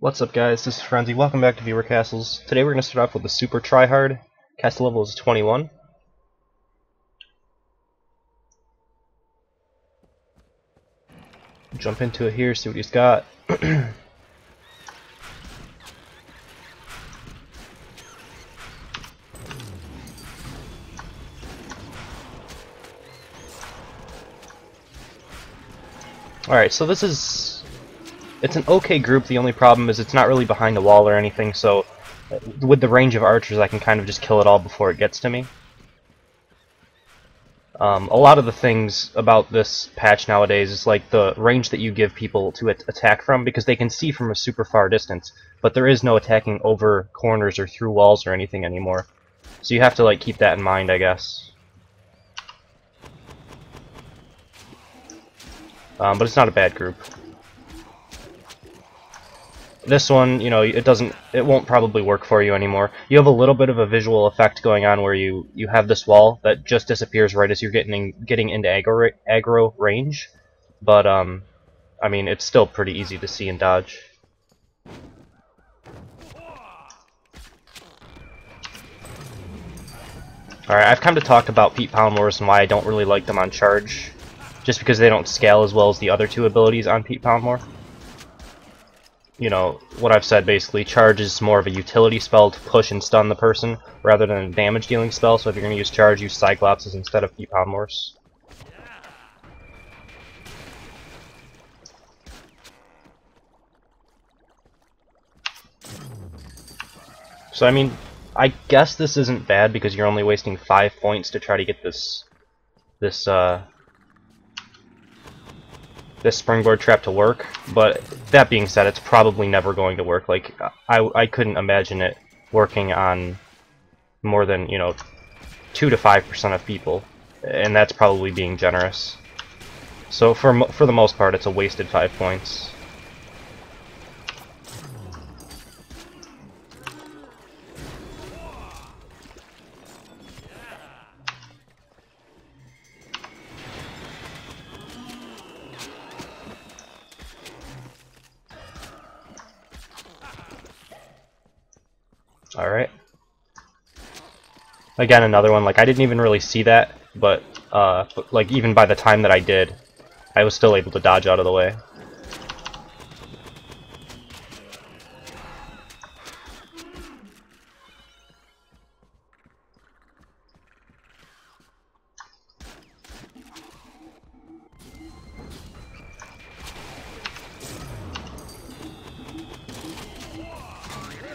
What's up, guys? This is Frenzy. Welcome back to Viewer Castles. Today we're going to start off with the Super Tryhard. Castle level is 21. Jump into it here, see what he's got. Alright, so it's an okay group. The only problem is it's not really behind a wall or anything, so with the range of archers I can kind of just kill it all before it gets to me. A lot of the things about this patch nowadays is like the range that you give people to attack from, because they can see from a super far distance, but there is no attacking over corners or through walls or anything anymore. So you have to like keep that in mind, I guess. But it's not a bad group. This one, you know, it won't probably work for you anymore. You have a little bit of a visual effect going on where you have this wall that just disappears right as you're getting into aggro range, but I mean, it's still pretty easy to see and dodge. Alright, I've kind of talked about Pete Poundmores and why I don't really like them on charge, just because they don't scale as well as the other two abilities on Pete Poundmore. You know, what I've said basically, charge is more of a utility spell to push and stun the person, rather than a damage dealing spell, so if you're going to use charge, use Cyclopses instead of Pete Poundmores. So I mean, I guess this isn't bad because you're only wasting 5 points to try to get this springboard trap to work, but that being said, it's probably never going to work. Like, I couldn't imagine it working on more than, you know, 2 to 5% of people, and that's probably being generous. So for the most part, it's a wasted 5 points. Alright. Again, another one, like, I didn't even really see that, but like, even by the time that I did, I was still able to dodge out of the way.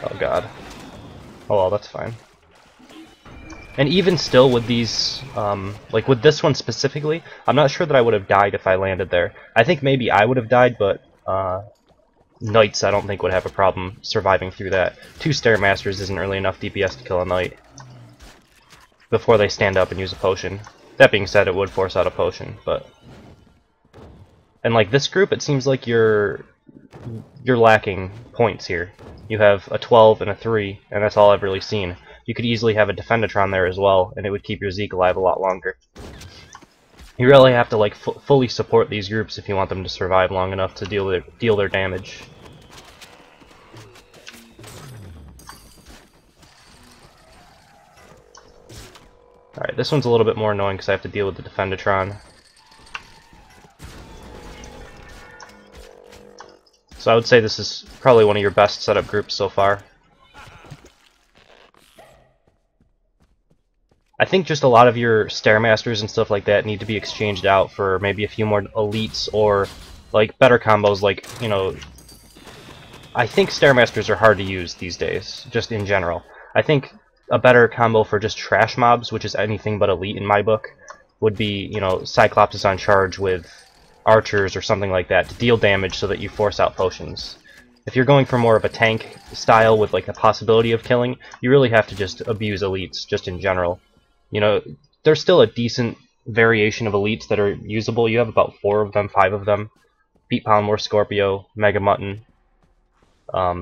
Oh god. Oh well, that's fine. And even still with these, like with this one specifically, I'm not sure that I would have died if I landed there. I think maybe I would have died, but Knights I don't think would have a problem surviving through that. 2 Stairmasters isn't really enough DPS to kill a Knight before they stand up and use a potion. That being said, it would force out a potion, but... And like this group, it seems like you're lacking points here. You have a 12 and a 3, and that's all I've really seen. You could easily have a Defendatron there as well, and it would keep your Zeke alive a lot longer. You really have to like fully support these groups if you want them to survive long enough to deal their damage. Alright, this one's a little bit more annoying because I have to deal with the Defendatron. So I would say this is probably one of your best setup groups so far. I think just a lot of your Stairmasters and stuff like that need to be exchanged out for maybe a few more elites or like better combos, like, you know, I think Stairmasters are hard to use these days, just in general. I think a better combo for just trash mobs, which is anything but elite in my book, would be, you know, Cyclopses on charge with archers or something like that to deal damage so that you force out potions. If you're going for more of a tank style with like the possibility of killing, you really have to just abuse elites just in general. You know, there's still a decent variation of elites that are usable. You have about 4 of them, 5 of them. Pete Poundmore, Scorpio, Mega Mutton,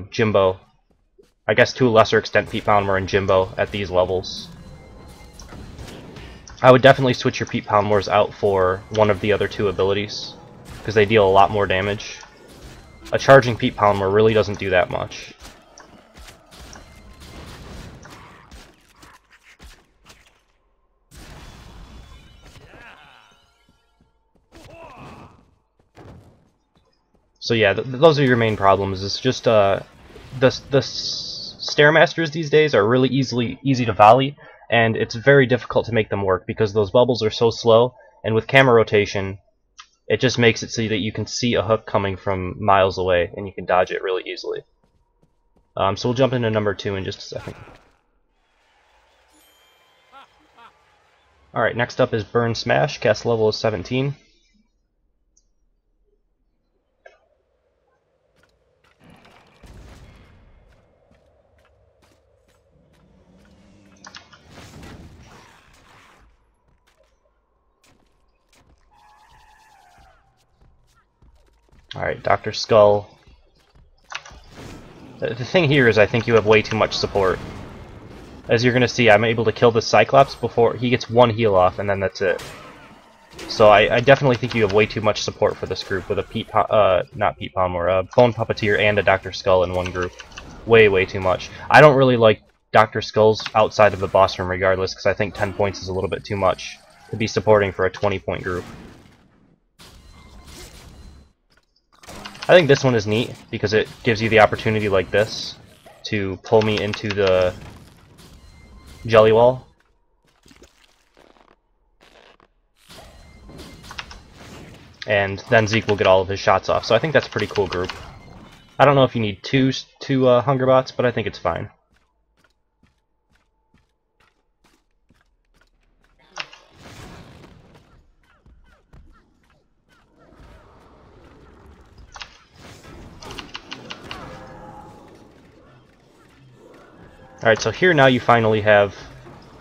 Jimbo. I guess to a lesser extent Pete Poundmore and Jimbo at these levels. I would definitely switch your Pete Poundmores out for one of the other 2 abilities, because they deal a lot more damage. a charging Pete Palmer really doesn't do that much. So yeah, those are your main problems. It's just the Stairmasters these days are really easy to volley, and it's very difficult to make them work because those bubbles are so slow, and with camera rotation, it just makes it so that you can see a hook coming from miles away, and you can dodge it really easily. So we'll jump into number 2 in just a second. Alright, next up is BurnSmash. Cast level is 17. Alright, Dr. Skull. The thing here is I think you have way too much support. As you're going to see, I'm able to kill the Cyclops before he gets one heal off, and then that's it. So I definitely think you have way too much support for this group with a not Pete Palmer, a Bone Puppeteer and a Dr. Skull in one group. Way too much. I don't really like Dr. Skulls outside of the boss room regardless, because I think 10 points is a little bit too much to be supporting for a 20-point group. I think this one is neat because it gives you the opportunity like this to pull me into the jelly wall. And then Zeke will get all of his shots off. So I think that's a pretty cool group. I don't know if you need two Hunger Bots, but I think it's fine. Alright, so here now you finally have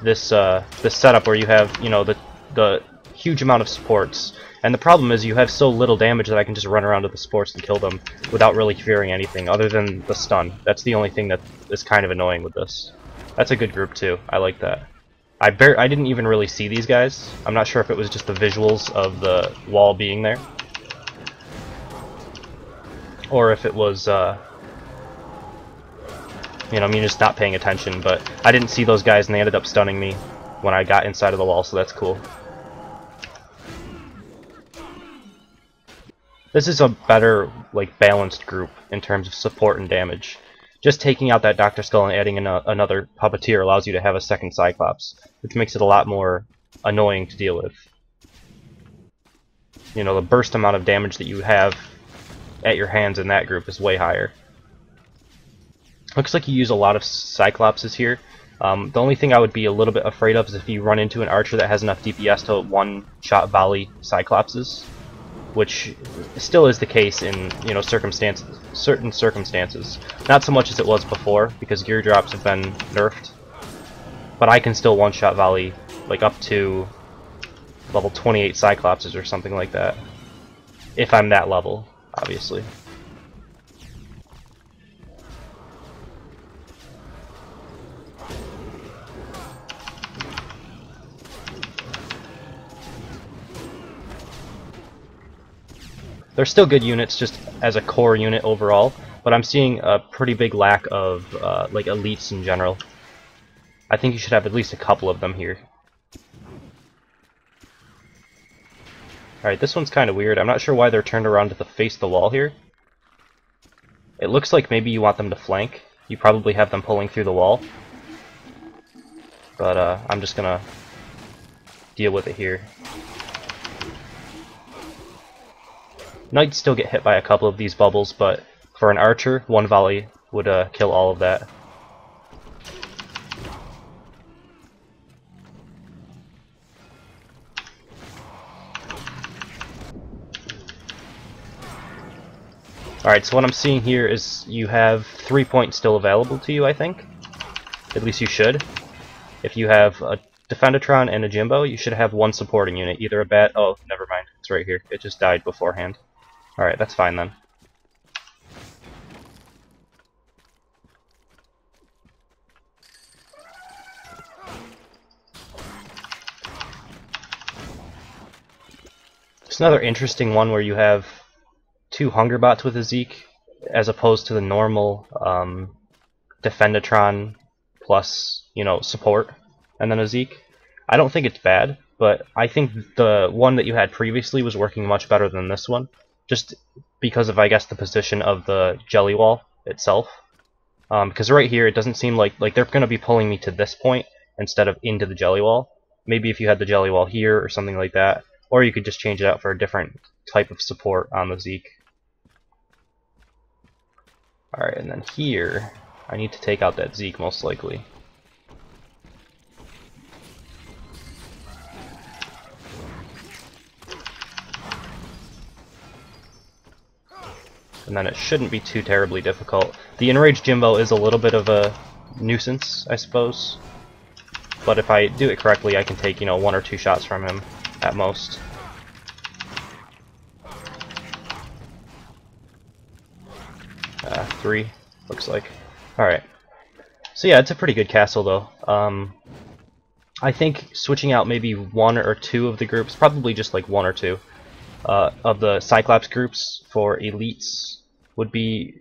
this this setup where you have, you know, the huge amount of supports. And the problem is you have so little damage that I can just run around to the supports and kill them without really fearing anything other than the stun. That's the only thing that is kind of annoying with this. That's a good group too. I like that. I didn't even really see these guys. I'm not sure if it was just the visuals of the wall being there, or if it was you know, I mean, just not paying attention, but I didn't see those guys and they ended up stunning me when I got inside of the wall, so that's cool. This is a better, like, balanced group in terms of support and damage. Just taking out that Dr. Skull and adding another Puppeteer allows you to have a second Cyclops, which makes it a lot more annoying to deal with. You know, the burst amount of damage that you have at your hands in that group is way higher. Looks like you use a lot of Cyclopses here. The only thing I would be a little bit afraid of is if you run into an archer that has enough DPS to one-shot volley Cyclopses, which still is the case in, you know, certain circumstances. Not so much as it was before, because gear drops have been nerfed, but I can still one-shot volley like up to level 28 Cyclopses or something like that, if I'm that level, obviously. They're still good units just as a core unit overall, but I'm seeing a pretty big lack of like elites in general. I think you should have at least a couple of them here. Alright, this one's kind of weird. I'm not sure why they're turned around to face the wall here. It looks like maybe you want them to flank. You probably have them pulling through the wall. But I'm just gonna deal with it here. Knights still get hit by a couple of these bubbles, but for an archer, one volley would kill all of that. Alright, so what I'm seeing here is you have 3 points still available to you, I think. At least you should. If you have a Defendatron and a Jimbo, you should have one supporting unit. Either a bat... Oh, never mind. It's right here. It just died beforehand. Alright, that's fine then. It's another interesting one where you have two Hunger Bots with a Zeke, as opposed to the normal Defendatron plus, you know, support and then a Zeke. I don't think it's bad, but I think the one that you had previously was working much better than this one, just because of, I guess, the position of the jelly wall itself. Because right here, it doesn't seem like they're going to be pulling me to this point instead of into the jelly wall. Maybe if you had the jelly wall here or something like that, or you could just change it out for a different type of support on the Zeke. Alright, and then here, I need to take out that Zeke most likely. And then it shouldn't be too terribly difficult. The Enraged Jimbo is a little bit of a nuisance, I suppose. But if I do it correctly, I can take, you know, 1 or 2 shots from him at most. Three, looks like. Alright. So yeah, it's a pretty good castle though. I think switching out maybe 1 or 2 of the groups, probably just like 1 or 2, of the Cyclops groups for elites would be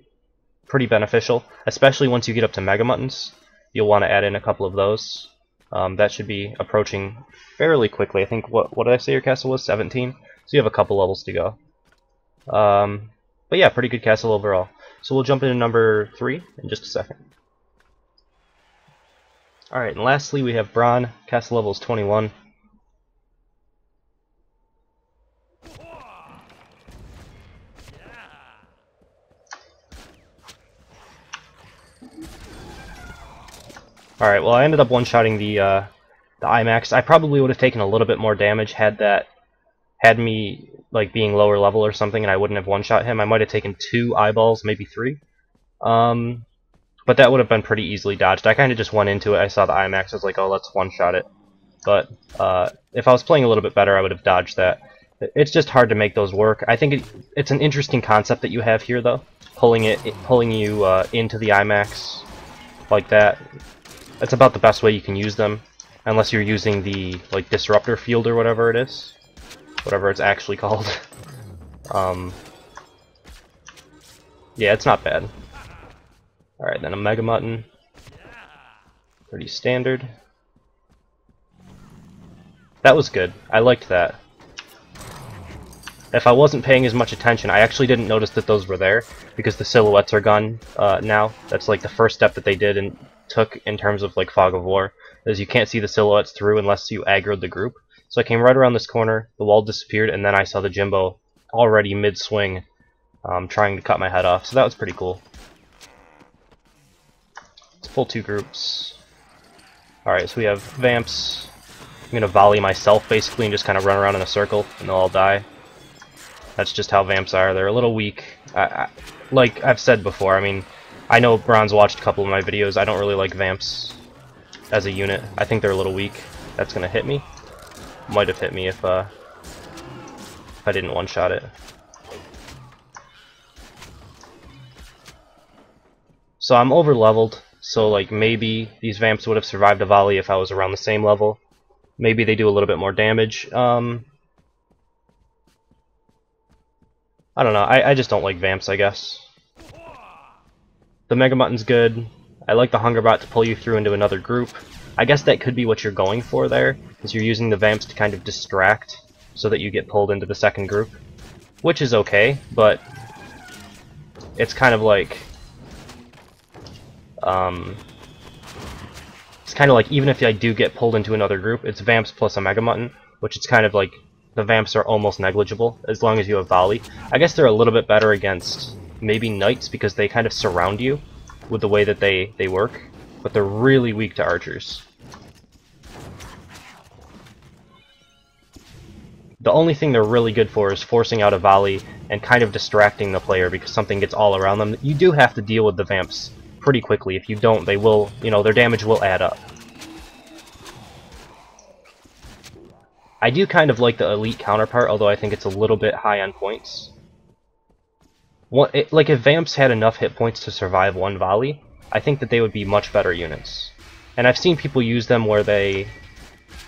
pretty beneficial, especially once you get up to Mega Muttons. You'll want to add in a couple of those. That should be approaching fairly quickly. I think, what did I say your castle was? 17? So you have a couple levels to go. But yeah, pretty good castle overall. So we'll jump into number 3 in just a second. Alright, and lastly we have Bron. Castle level is 21. Alright, well I ended up one-shotting the IMAX. I probably would have taken a little bit more damage had me like being lower level or something, and I wouldn't have one-shot him. I might have taken 2 eyeballs, maybe 3. But that would have been pretty easily dodged. I kind of just went into it. I saw the IMAX. I was like, oh, let's one-shot it. But if I was playing a little bit better, I would have dodged that. It's just hard to make those work. I think it's an interesting concept that you have here, though, pulling you into the IMAX like that. That's about the best way you can use them, unless you're using the like disruptor field or whatever it is, whatever it's actually called. Yeah, it's not bad. Alright, then a Mega Mutton. Pretty standard. That was good. I liked that. If I wasn't paying as much attention, I actually didn't notice that those were there, because the silhouettes are gone now. That's like the first step that they did and took in terms of like Fog of War, is you can't see the silhouettes through unless you aggroed the group. So I came right around this corner, the wall disappeared, and then I saw the Jimbo already mid-swing trying to cut my head off, so that was pretty cool. Let's pull 2 groups. Alright, so we have Vamps. I'm going to volley myself basically and just kind of run around in a circle and they'll all die. That's just how Vamps are. They're a little weak. Like I've said before, I mean, I know Bron's watched a couple of my videos. I don't really like Vamps as a unit. I think they're a little weak. That's going to hit me. Might have hit me if I didn't one-shot it. So I'm over-leveled, so like maybe these Vamps would have survived a volley if I was around the same level. Maybe they do a little bit more damage. I don't know, I just don't like Vamps, I guess. The Mega Mutton's good. I like the Hunger Bot to pull you through into another group. I guess that could be what you're going for there, is you're using the Vamps to kind of distract so that you get pulled into the second group. Which is okay, but it's kind of like... it's kind of like, even if I do get pulled into another group, it's Vamps plus a Mega Mutton, which it's kind of like, the Vamps are almost negligible, as long as you have Volley. I guess they're a little bit better against maybe Knights, because they kind of surround you with the way that they work, but they're really weak to Archers. The only thing they're really good for is forcing out a Volley and kind of distracting the player because something gets all around them. You do have to deal with the Vamps pretty quickly. If you don't, they will, you know, their damage will add up. I do kind of like the elite counterpart, although I think it's a little bit high on points. Like, if Vamps had enough hit points to survive one volley, I think that they would be much better units. And I've seen people use them where they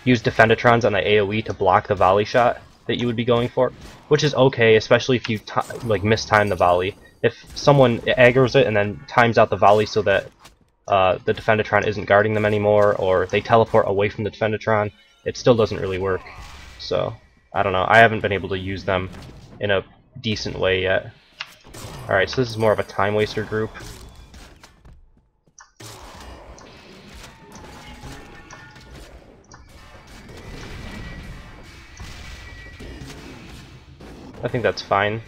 use Defendatrons on the AoE to block the volley shot that you would be going for, which is okay, especially if you like mistime the volley. if someone aggroes it and then times out the volley so that the Defendatron isn't guarding them anymore, or they teleport away from the Defendatron, it still doesn't really work. So, I don't know. I haven't been able to use them in a decent way yet. Alright, so this is more of a time waster group. I think that's fine.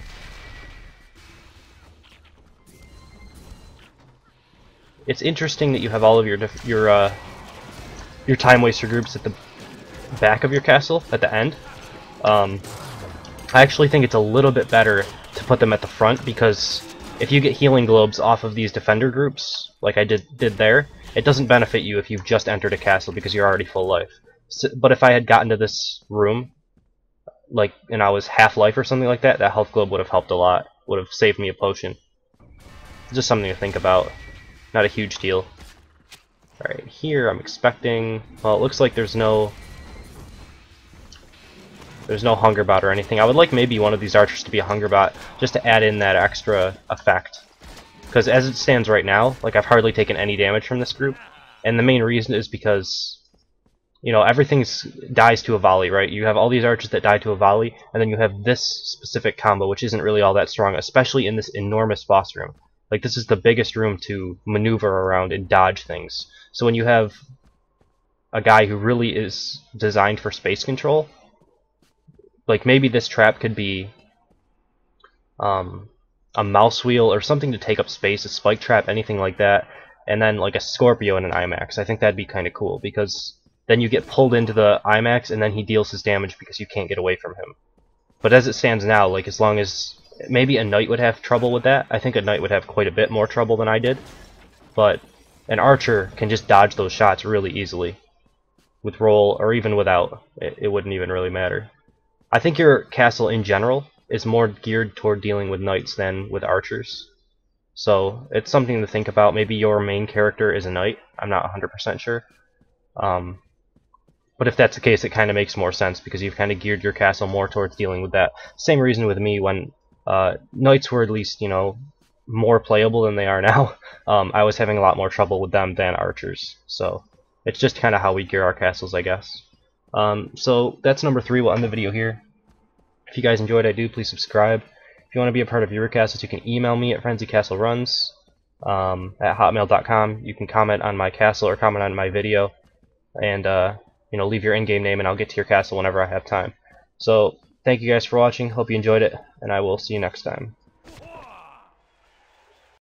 It's interesting that you have all of your time waster groups at the back of your castle at the end. I actually think it's a little bit better to put them at the front, because if you get healing globes off of these defender groups, like I did there, it doesn't benefit you if you've just entered a castle because you're already full life. So, but if I had gotten to this room, like, and I was half life or something like that, that health globe would have helped a lot. Would have saved me a potion. Just something to think about. Not a huge deal. Alright, here I'm expecting... Well, it looks like there's no hunger bot or anything. I would like maybe one of these archers to be a hunger bot, just to add in that extra effect. Because as it stands right now, like, I've hardly taken any damage from this group. And the main reason is because, you know, everything dies to a volley, right? You have all these archers that die to a volley, and then you have this specific combo, which isn't really all that strong, especially in this enormous boss room. Like, this is the biggest room to maneuver around and dodge things. So when you have a guy who really is designed for space control, like, maybe this trap could be a mouse wheel or something to take up space, a spike trap, anything like that, and then like a Scorpio and an IMAX. I think that'd be kind of cool, because then you get pulled into the IMAX and then he deals his damage because you can't get away from him. But as it stands now, like, as long as... Maybe a knight would have trouble with that. I think a knight would have quite a bit more trouble than I did. But an archer can just dodge those shots really easily. With roll, or even without. It wouldn't even really matter. I think your castle in general is more geared toward dealing with knights than with archers. So it's something to think about. Maybe your main character is a knight. I'm not 100% sure. But if that's the case, it kind of makes more sense, because you've kind of geared your castle more towards dealing with that. Same reason with me when knights were at least, you know, more playable than they are now. I was having a lot more trouble with them than archers. So it's just kind of how we gear our castles, I guess. So that's number 3. We'll end the video here. If you guys enjoyed, please subscribe. If you want to be a part of your castles, you can email me at frenzycastleruns at hotmail.com. You can comment on my castle or comment on my video, and you know, leave your in-game name, and I'll get to your castle whenever I have time. So thank you guys for watching. Hope you enjoyed it, and I will see you next time.